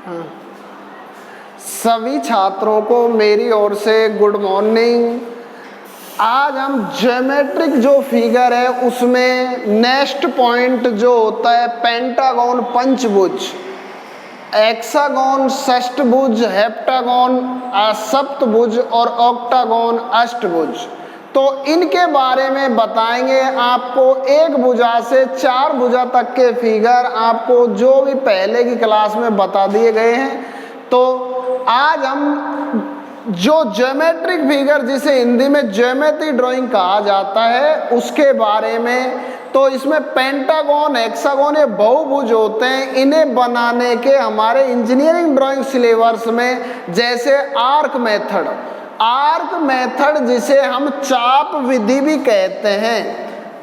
हाँ। सभी छात्रों को मेरी ओर से गुड मॉर्निंग। आज हम ज्योमेट्रिक जो फिगर है उसमें नेक्स्ट पॉइंट जो होता है पेंटागन पंचभुज, एक्सागन षष्ठभुज, हेप्टागन सप्तभुज और ऑक्टागन अष्टभुज, तो इनके बारे में बताएंगे आपको। एक भुजा से 4 भुजा तक के फिगर आपको जो भी पहले की क्लास में बता दिए गए हैं। तो आज हम जो ज्योमेट्रिक फिगर जिसे हिंदी में ज्योमेट्री ड्राइंग कहा जाता है उसके बारे में, तो इसमें पेंटागन हेक्सागन ये बहुभुज होते हैं। इन्हें बनाने के हमारे इंजीनियरिंग ड्राइंग सिलेबस में जैसे आर्क मेथड जिसे हम चाप विधि भी कहते हैं,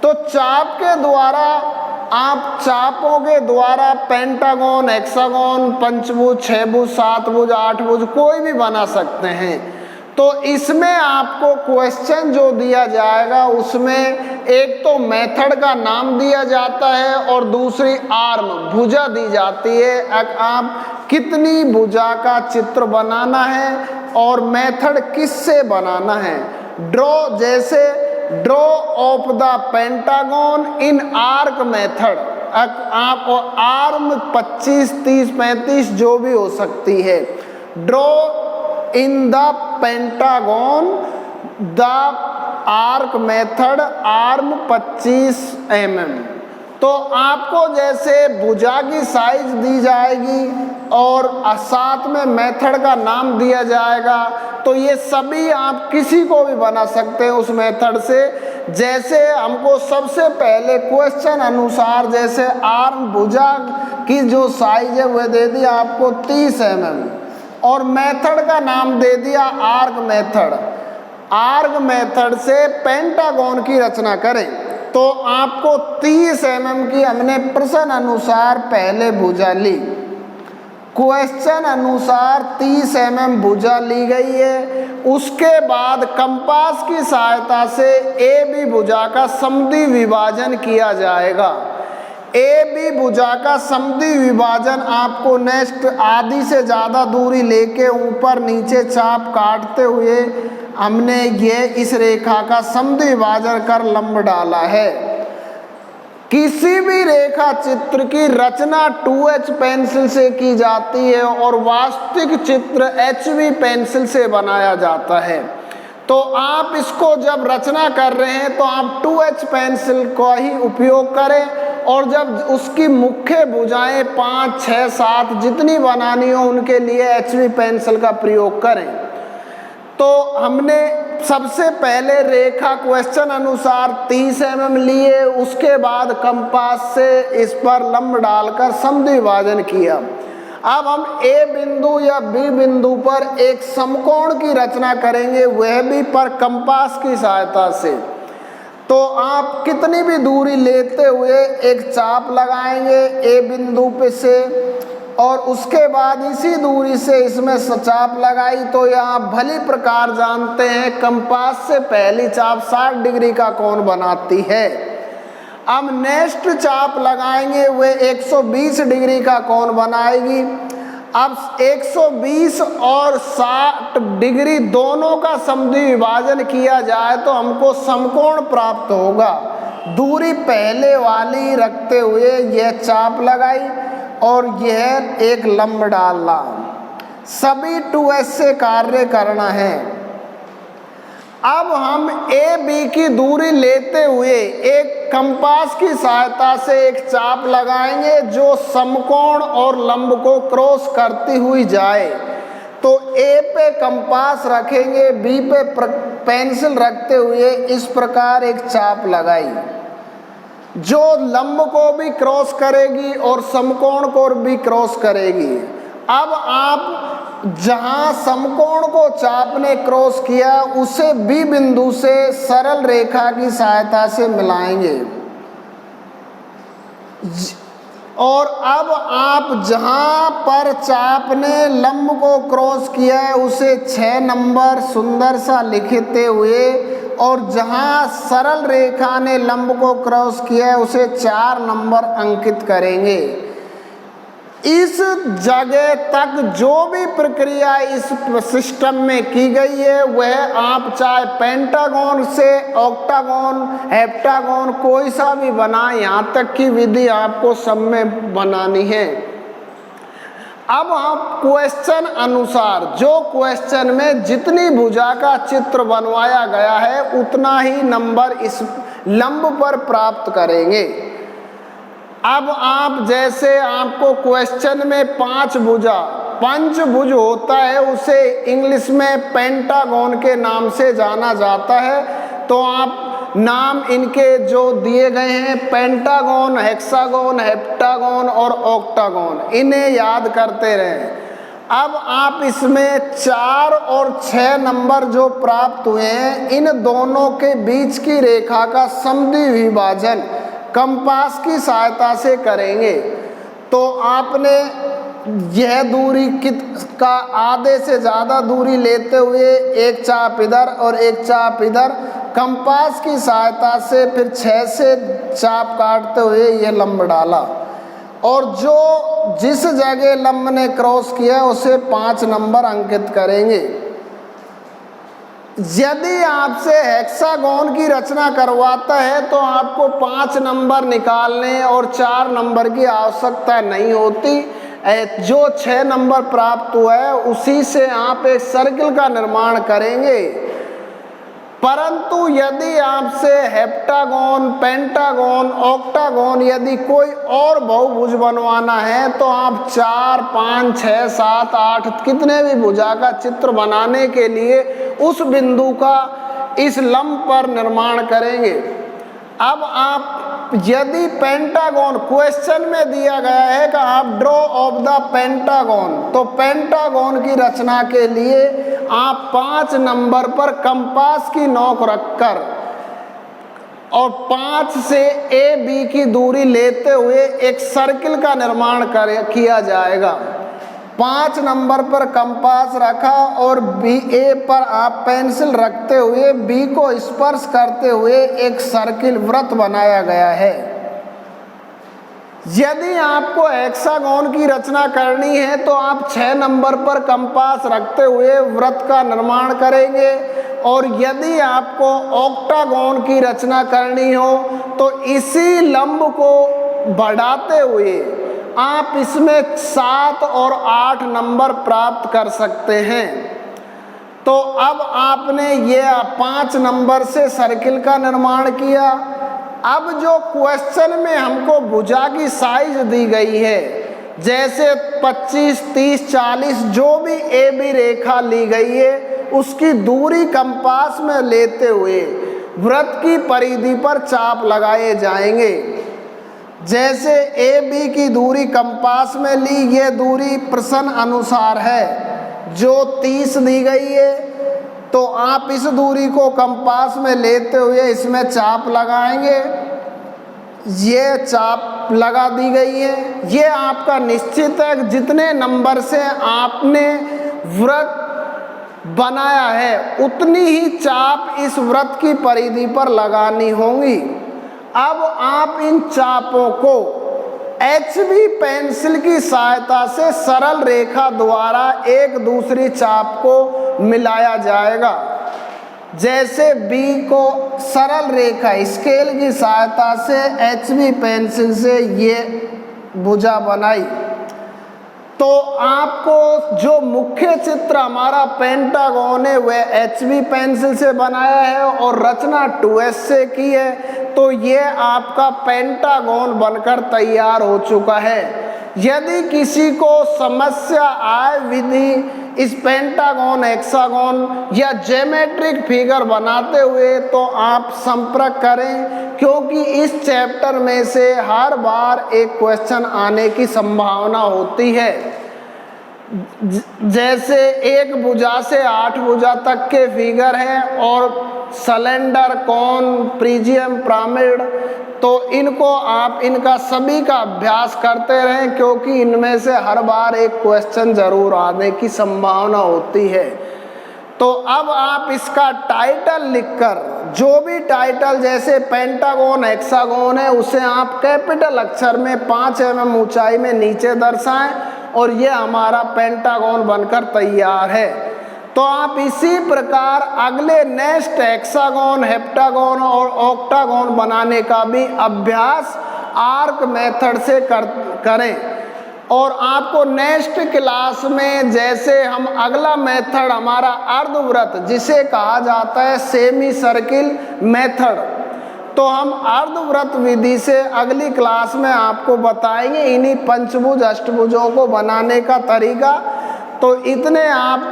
तो चाप के द्वारा आप चापों के द्वारा पेंटागन हेक्सागन पंचभुज, 6 भुज, 7 भुज, 8 भुज कोई भी बना सकते हैं। तो इसमें आपको क्वेश्चन जो दिया जाएगा उसमें एक तो मेथड का नाम दिया जाता है और दूसरी आर्म भुजा दी जाती है। आप कितनी भुजा का चित्र बनाना है और मेथड किससे बनाना है। Draw of the pentagon in arc method, आप आर्म 25, 30, 35 जो भी हो सकती है। Draw in the pentagon the arc method arm 25 mm। तो आपको जैसे भुजा की साइज दी जाएगी और साथ में मेथड का नाम दिया जाएगा, तो ये सभी आप किसी को भी बना सकते हैं उस मेथड से। जैसे हमको सबसे पहले क्वेश्चन अनुसार जैसे आर्म भुजा की जो साइज है वह दे दिया आपको 30 mm और मेथड का नाम दे दिया आर्क मेथड। आर्क मेथड से पेंटागन की रचना करें तो आपको 30 mm की हमने प्रश्न अनुसार पहले भुजा ली, क्वेश्चन अनुसार 30 mm भुजा ली गई है। उसके बाद कंपास की सहायता से ए बी भुजा का समद्वि विभाजन किया जाएगा। ए बी भुजा का समद्वि विभाजन आपको नेक्स्ट आधी से ज़्यादा दूरी लेके ऊपर नीचे चाप काटते हुए हमने ये इस रेखा का समद्वि विभाजन कर लंब डाला है। किसी भी रेखा चित्र की रचना 2H पेंसिल से की जाती है और वास्तविक चित्र HB पेंसिल से बनाया जाता है। तो आप इसको जब रचना कर रहे हैं तो आप 2H पेंसिल का ही उपयोग करें और जब उसकी मुख्य भुजाएं 5, 6, 7 जितनी बनानी हो उनके लिए HB पेंसिल का प्रयोग करें। तो हमने सबसे पहले रेखा क्वेश्चन अनुसार 30 mm लिए, उसके बाद कंपास से इस पर लंब डालकर समद्वि विभाजन किया। अब हम ए बिंदु या बी बिंदु पर एक समकोण की रचना करेंगे, वह भी पर कंपास की सहायता से। तो आप कितनी भी दूरी लेते हुए एक चाप लगाएंगे ए बिंदु पे से और उसके बाद इसी दूरी से इसमें चाप लगाई, तो यहाँ भली प्रकार जानते हैं कंपास से पहली चाप 60 डिग्री का कोण बनाती है। अब नेक्स्ट चाप लगाएंगे वे 120 डिग्री का कोण बनाएगी। अब 120 और 60 डिग्री दोनों का समद्वि विभाजन किया जाए तो हमको समकोण प्राप्त होगा। दूरी पहले वाली रखते हुए यह चाप लगाई और यह एक लंब डालना। सभी 2S से कार्य करना है। अब हम ए बी की दूरी लेते हुए एक कंपास की सहायता से एक चाप लगाएंगे जो समकोण और लंब को क्रॉस करती हुई जाए। तो ए पे कंपास रखेंगे, बी पे पेंसिल रखते हुए इस प्रकार एक चाप लगाई जो लंब को भी क्रॉस करेगी और समकोण को भी क्रॉस करेगी। अब आप जहां समकोण को चाप ने क्रॉस किया उसे बी बिंदु से सरल रेखा की सहायता से मिलाएंगे और अब आप जहां पर चाप ने लंब को क्रॉस किया है उसे 6 नंबर सुंदर सा लिखते हुए और जहां सरल रेखा ने लंब को क्रॉस किया है उसे 4 नंबर अंकित करेंगे। इस जगह तक जो भी प्रक्रिया इस सिस्टम में की गई है वह आप चाहे पेंटागन से ऑक्टागन, हेप्टागन कोई सा भी बनाए, यहाँ तक की विधि आपको सब में बनानी है। अब आप क्वेश्चन अनुसार, जो क्वेश्चन में जितनी भुजा का चित्र बनवाया गया है उतना ही नंबर इस लंब पर प्राप्त करेंगे। अब आप जैसे आपको क्वेश्चन में 5 भुजा, पंचभुज होता है, उसे इंग्लिश में पेंटागन के नाम से जाना जाता है। तो आप नाम इनके जो दिए गए हैं पेंटागन, हेक्सागन, हेप्टागन और ऑक्टागन, इन्हें याद करते रहें। अब आप इसमें 4 और 6 नंबर जो प्राप्त हुए हैं, इन दोनों के बीच की रेखा का समद्वि विभाजन कंपास की सहायता से करेंगे। तो आपने यह दूरी का आधे से ज़्यादा दूरी लेते हुए एक चाप इधर और एक चाप इधर कंपास की सहायता से फिर 6 से चाप काटते हुए यह लंब डाला, और जो जिस जगह लंब ने क्रॉस किया उसे 5 नंबर अंकित करेंगे। यदि आपसे हेक्सागन की रचना करवाता है तो आपको 5 नंबर निकालने और 4 नंबर की आवश्यकता नहीं होती। जो 6 नंबर प्राप्त हुआ है उसी से आप एक सर्किल का निर्माण करेंगे। परंतु यदि आपसे हेप्टागन, पेंटागन, ऑक्टागन यदि कोई और बहुभुज बनवाना है तो आप 4, 5, 6, 7, 8 कितने भी भुजा का चित्र बनाने के लिए उस बिंदु का इस लंब पर निर्माण करेंगे। अब आप यदि पेंटागन क्वेश्चन में दिया गया है कि आप ड्रॉ ऑफ द पेंटागन, तो पेंटागन की रचना के लिए आप 5 नंबर पर कंपास की नोक रखकर और 5 से ए बी की दूरी लेते हुए एक सर्किल का निर्माण किया जाएगा। 5 नंबर पर कंपास रखा और बी ए पर आप पेंसिल रखते हुए बी को स्पर्श करते हुए एक सर्किल वृत्त बनाया गया है। यदि आपको हेक्सागन की रचना करनी है तो आप 6 नंबर पर कंपास रखते हुए वृत्त का निर्माण करेंगे, और यदि आपको ऑक्टागन की रचना करनी हो तो इसी लंब को बढ़ाते हुए आप इसमें 7 और 8 नंबर प्राप्त कर सकते हैं। तो अब आपने ये 5 नंबर से सर्किल का निर्माण किया। अब जो क्वेश्चन में हमको भुजा की साइज दी गई है, जैसे 25, 30, 40 जो भी ए बी रेखा ली गई है उसकी दूरी कंपास में लेते हुए वृत्त की परिधि पर चाप लगाए जाएंगे। जैसे ए बी की दूरी कंपास में ली, ये दूरी प्रश्न अनुसार है जो 30 दी गई है, तो आप इस दूरी को कंपास में लेते हुए इसमें चाप लगाएंगे। ये चाप लगा दी गई है, ये आपका निश्चित है। जितने नंबर से आपने वृत्त बनाया है उतनी ही चाप इस वृत्त की परिधि पर लगानी होंगी। अब आप इन चापों को HB पेंसिल की सहायता से सरल रेखा द्वारा एक दूसरी चाप को मिलाया जाएगा। जैसे B को सरल रेखा स्केल की सहायता से HB पेंसिल से ये भुजा बनाई, तो आपको जो मुख्य चित्र हमारा पेंटागन है वह HB पेंसिल से बनाया है और रचना 2S से की है। तो ये आपका पेंटागन बनकर तैयार हो चुका है। यदि किसी को समस्या आए विधि इस पेंटागन, हेक्सागन या ज्योमेट्रिक फिगर बनाते हुए तो आप संपर्क करें, क्योंकि इस चैप्टर में से हर बार एक क्वेश्चन आने की संभावना होती है। जैसे एक भुजा से 8 भुजा तक के फिगर हैं और सिलेंडर, कोन, प्रिज्म, पिरामिड, तो इनको आप इनका सभी का अभ्यास करते रहें, क्योंकि इनमें से हर बार एक क्वेश्चन जरूर आने की संभावना होती है। तो अब आप इसका टाइटल लिखकर, जो भी टाइटल जैसे पेंटागन हेक्सागन है उसे आप कैपिटल अक्षर में 5 mm ऊंचाई में नीचे दर्शाएं और ये हमारा पेंटागन बनकर तैयार है। तो आप इसी प्रकार अगले नेक्स्ट हेक्सागन, हेप्टागन और ऑक्टागन बनाने का भी अभ्यास आर्क मेथड से करें। और आपको नेक्स्ट क्लास में जैसे हम अगला मेथड हमारा अर्धवृत्त जिसे कहा जाता है सेमी सर्किल मेथड, तो हम अर्धवृत्त विधि से अगली क्लास में आपको बताएंगे इन्हीं पंचभुज अष्टभुजों को बनाने का तरीका। तो इतने आप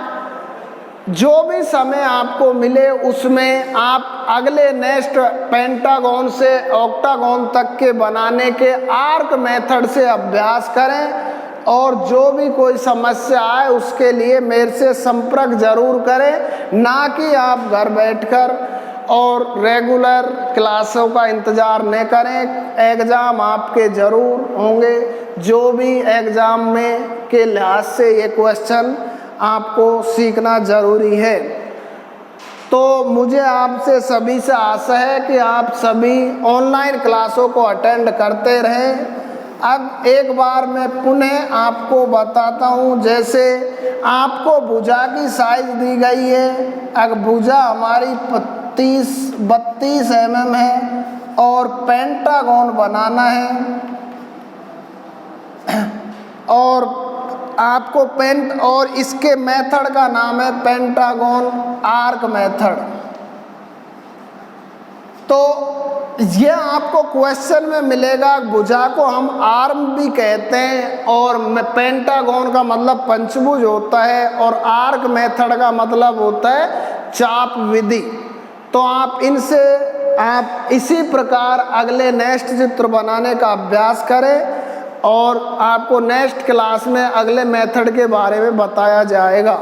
जो भी समय आपको मिले उसमें आप अगले नेक्स्ट पेंटागन से ऑक्टागन तक के बनाने के आर्क मेथड से अभ्यास करें। और जो भी कोई समस्या आए उसके लिए मेरे से संपर्क जरूर करें, ना कि आप घर बैठकर और रेगुलर क्लासों का इंतज़ार न करें। एग्ज़ाम आपके ज़रूर होंगे, जो भी एग्ज़ाम में के लिहाज से ये क्वेश्चन आपको सीखना ज़रूरी है। तो मुझे आपसे सभी से आशा है कि आप सभी ऑनलाइन क्लासों को अटेंड करते रहें। अब एक बार मैं पुनः आपको बताता हूँ, जैसे आपको भुजा की साइज दी गई है। अगर भुजा हमारी 32 mm है और पेंटागन बनाना है और आपको और इसके मेथड का नाम है पेंटागन आर्क मेथड। तो ये आपको क्वेश्चन में मिलेगा। भुजा को हम आर्म भी कहते हैं और पेंटागन का मतलब पंचभुज होता है और आर्क मेथड का मतलब होता है चाप विधि। तो आप इनसे आप इसी प्रकार अगले नेक्स्ट चित्र बनाने का अभ्यास करें और आपको नेक्स्ट क्लास में अगले मेथड के बारे में बताया जाएगा।